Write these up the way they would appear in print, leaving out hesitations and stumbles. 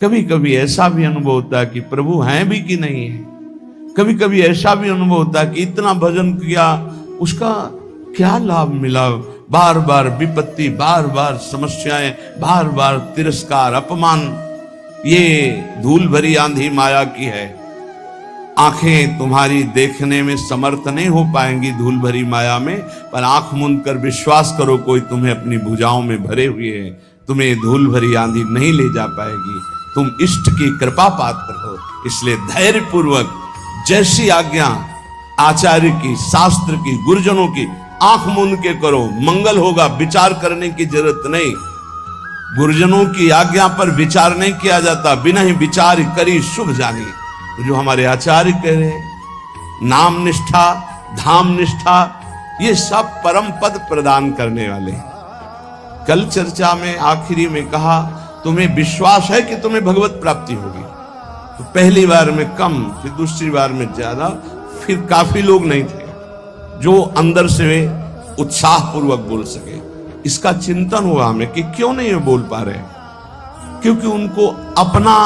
कभी कभी ऐसा भी अनुभव होता है कि प्रभु हैं भी कि नहीं है। कभी कभी ऐसा भी अनुभव होता है कि इतना भजन किया, उसका क्या लाभ मिला। बार बार विपत्ति, बार बार समस्याएं, बार बार तिरस्कार, अपमान। ये धूल भरी आंधी माया की है। आंखें तुम्हारी देखने में समर्थ नहीं हो पाएंगी धूल भरी माया में, पर आंख मूंद कर विश्वास करो, कोई तुम्हें अपनी भुजाओं में भरे हुए है। तुम्हें धूल भरी आंधी नहीं ले जा पाएगी। तुम इष्ट की कृपा पात्र हो, इसलिए धैर्य पूर्वक जैसी आज्ञा आचार्य की, शास्त्र की, गुरुजनों की, आंख मूंद के करो, मंगल होगा। विचार करने की जरूरत नहीं। गुरुजनों की आज्ञा पर विचार नहीं किया जाता। बिना ही विचार करी शुभ जानी, जो हमारे आचार्य कह रहे, नाम निष्ठा, धाम निष्ठा, ये सब परम पद प्रदान करने वाले। कल चर्चा में आखिरी में कहा, तुम्हें विश्वास है कि तुम्हें भगवत प्राप्ति होगी। तो पहली बार में कम, फिर दूसरी बार में ज्यादा, फिर काफी लोग नहीं थे जो अंदर से उत्साह पूर्वक बोल सके। इसका चिंतन हुआ हमें कि क्यों नहीं बोल पा रहे। क्योंकि उनको अपना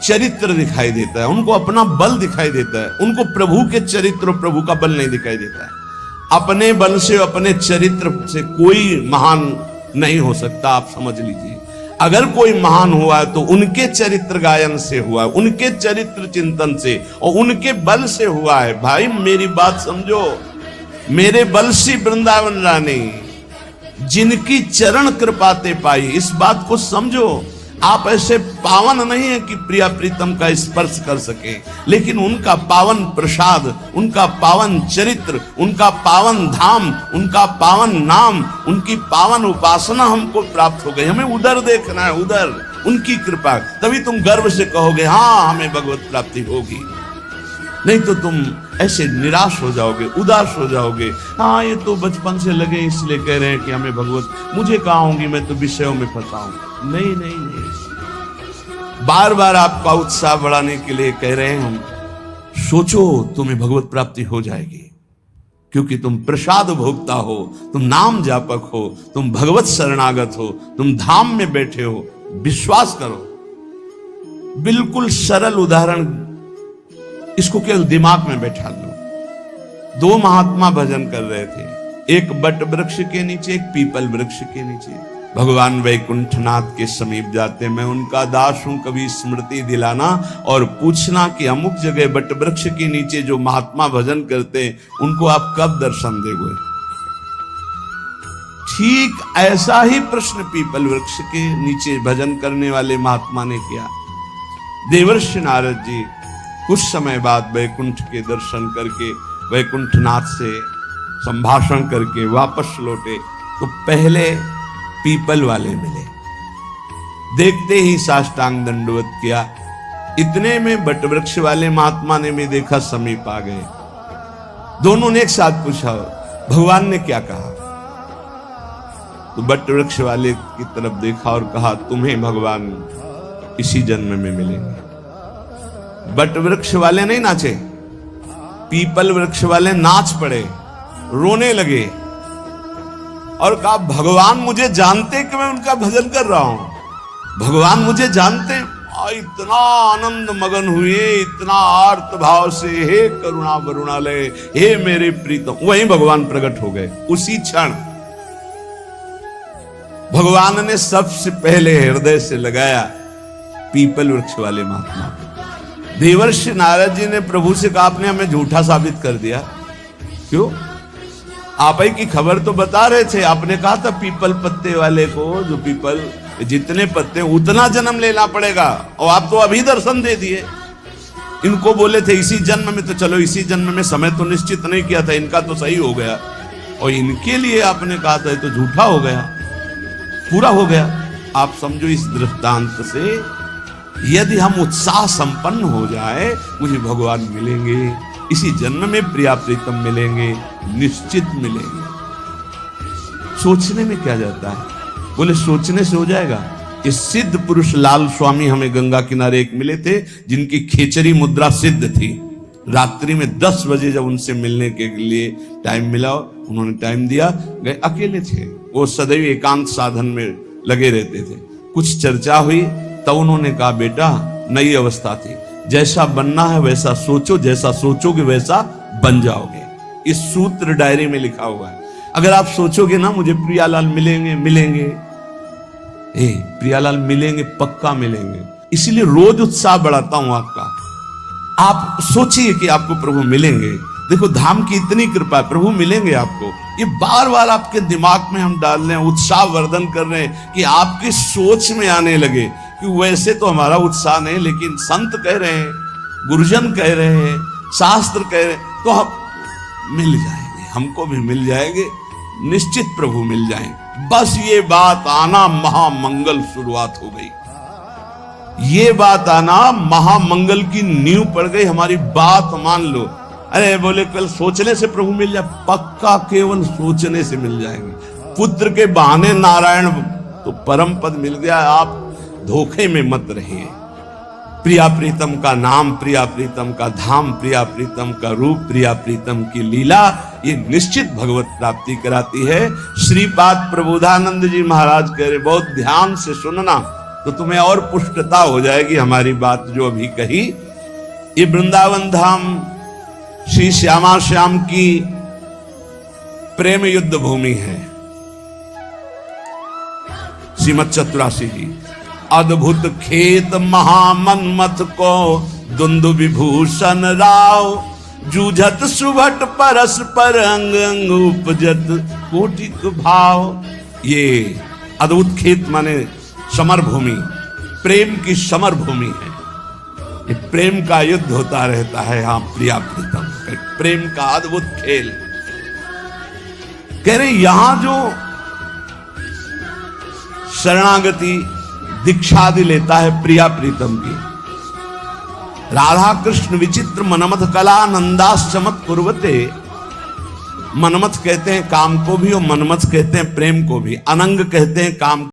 चरित्र दिखाई देता है, उनको अपना बल दिखाई देता है। उनको प्रभु के चरित्र, प्रभु का बल नहीं दिखाई देता है। अपने बल से, अपने चरित्र से कोई महान नहीं हो सकता। आप समझ लीजिए, अगर कोई महान हुआ है तो उनके चरित्र गायन से हुआ है, उनके चरित्र चिंतन से और उनके बल से हुआ है। भाई मेरी बात समझो। मेरे बल से वृंदावन रानी, जिनकी चरण कृपाते पाई, इस बात को समझो। आप ऐसे पावन नहीं है कि प्रिया प्रीतम का स्पर्श कर सके, लेकिन उनका पावन प्रसाद, उनका पावन चरित्र, उनका पावन धाम, उनका पावन नाम, उनकी पावन उपासना हमको प्राप्त हो गई। हमें उधर देखना है, उधर उनकी कृपा। तभी तुम गर्व से कहोगे हाँ हमें भगवत प्राप्ति होगी। नहीं तो तुम ऐसे निराश हो जाओगे, उदास हो जाओगे। हाँ ये तो बचपन से लगे इसलिए कह रहे हैं कि हमें भगवत, मुझे कहाँ होंगी, मैं तो विषयों में फंसा हूं। नहीं नहीं नहीं, बार बार आपका उत्साह बढ़ाने के लिए कह रहे हैं हम। सोचो तुम्हें भगवत प्राप्ति हो जाएगी, क्योंकि तुम प्रसाद भोक्ता हो, तुम नाम जापक हो, तुम भगवत शरणागत हो, तुम धाम में बैठे हो। विश्वास करो। बिल्कुल सरल उदाहरण, इसको केवल दिमाग में बैठा लो। दो महात्मा भजन कर रहे थे, एक बट वृक्ष के नीचे, एक पीपल वृक्ष के नीचे। भगवान वैकुंठनाथ के समीप जाते, मैं उनका दास हूं, कभी स्मृति दिलाना और पूछना कि अमुक जगह बट वृक्ष के नीचे जो महात्मा भजन करते हैं उनको आप कब दर्शन देंगे। ठीक ऐसा ही प्रश्न पीपल वृक्ष के नीचे भजन करने वाले महात्मा ने किया। देवर्षि नारद जी कुछ समय बाद वैकुंठ के दर्शन करके, वैकुंठनाथ से संभाषण करके वापस लौटे तो पहले पीपल वाले मिले। देखते ही साष्टांग दंडवत किया। इतने में बटवृक्ष वाले महात्मा ने भी देखा, समीप आ गए। दोनों ने एक साथ पूछा भगवान ने क्या कहा। तो बटवृक्ष वाले की तरफ देखा और कहा तुम्हें भगवान इसी जन्म में मिलेंगे। बटवृक्ष वाले नहीं नाचे, पीपल वृक्ष वाले नाच पड़े, रोने लगे और कहा भगवान मुझे जानते कि मैं उनका भजन कर रहा हूं। भगवान मुझे जानते। इतना आनंद मगन हुए, इतना आर्त भाव से, हे करुणा वरुणालय, हे मेरे प्रीतम। वहीं भगवान प्रकट हो गए। उसी क्षण भगवान ने सबसे पहले हृदय से लगाया पीपल वृक्ष वाले महात्मा को। देवर्षि नारद जी ने प्रभु से कहा आपने हमें झूठा साबित कर दिया। क्यों? आप ही की खबर तो बता रहे थे। आपने कहा था पीपल पत्ते वाले को, जो पीपल जितने पत्ते उतना जन्म लेना पड़ेगा, और आप तो अभी दर्शन दे दिए। इनको बोले थे इसी जन्म में, तो चलो इसी जन्म में, समय तो निश्चित नहीं किया था, इनका तो सही हो गया। और इनके लिए आपने कहा था तो झूठा हो गया, पूरा हो गया। आप समझो इस दृष्टांत से यदि हम उत्साह संपन्न हो जाए, मुझे भगवान मिलेंगे, इसी जन्म में प्रिया प्रीतम मिलेंगे, निश्चित मिलेंगे। सोचने में क्या जाता है? बोले सोचने से हो जाएगा। ये सिद्ध पुरुष लाल स्वामी हमें गंगा किनारे एक मिले थे, जिनकी खेचरी मुद्रा सिद्ध थी। रात्रि में 10 बजे जब उनसे मिलने के लिए टाइम मिला, उन्होंने टाइम दिया, गए। अकेले थे वो, सदैव एकांत साधन में लगे रहते थे। कुछ चर्चा हुई, तब उन्होंने कहा बेटा नई अवस्था थी, जैसा बनना है वैसा सोचो, जैसा सोचोगे वैसा बन जाओगे। इस सूत्र डायरी में लिखा हुआ है। अगर आप सोचोगे ना मुझे प्रियालाल मिलेंगे मिलेंगे, प्रियालाल मिलेंगे, पक्का मिलेंगे। इसीलिए रोज उत्साह बढ़ाता हूं आपका। आप सोचिए कि आपको प्रभु मिलेंगे। देखो धाम की इतनी कृपा है, प्रभु मिलेंगे आपको। ये बार बार आपके दिमाग में हम डाल रहे हैं, उत्साह वर्धन कर रहे हैं कि आपकी सोच में आने लगे कि वैसे तो हमारा उत्साह नहीं, लेकिन संत कह रहे हैं, गुरुजन कह रहे हैं, शास्त्र कह रहे हैं, तो हम मिल जाएंगे, हमको भी मिल जाएंगे, निश्चित प्रभु मिल जाएंगे। बस ये बात आना महामंगल शुरुआत हो गई। ये बात आना महामंगल की नींव पड़ गई। हमारी बात मान लो। अरे बोले कल सोचने से प्रभु मिल जाए, पक्का केवल सोचने से मिल जाएंगे। पुत्र के बहाने नारायण तो परम पद मिल गया। आप धोखे में मत रहिए। प्रिया प्रीतम का नाम, प्रिया प्रीतम का धाम, प्रिया प्रीतम का रूप, प्रिया प्रीतम की लीला, ये निश्चित भगवत प्राप्ति कराती है। श्रीपाद प्रबोधानंद जी महाराज कह रहे, बहुत ध्यान से सुनना तो तुम्हें और पुष्टता हो जाएगी हमारी बात जो अभी कही। ये वृंदावन धाम श्री श्यामा श्याम की प्रेम युद्ध भूमि है। श्रीमद चतुरासी जी, अद्भुत खेत महामन्मथ को दुंदु विभूषण राव, जूझत सुभट परस पर अंग अंग उपजत कोटिक भाव। ये अद्भुत खेत माने समर भूमि, प्रेम की समर भूमि है। ये प्रेम का युद्ध होता रहता है यहां प्रिया प्रीतम, प्रेम का अद्भुत खेल। कह रहे यहां जो शरणागति दीक्षादि लेता है प्रिया प्रीतम की, राधा कृष्ण विचित्र मनमथ कला नंदाश्चमत कुर्वते। मनमथ कहते हैं काम को भी और मनमथ कहते हैं प्रेम को भी। अनंग कहते हैं काम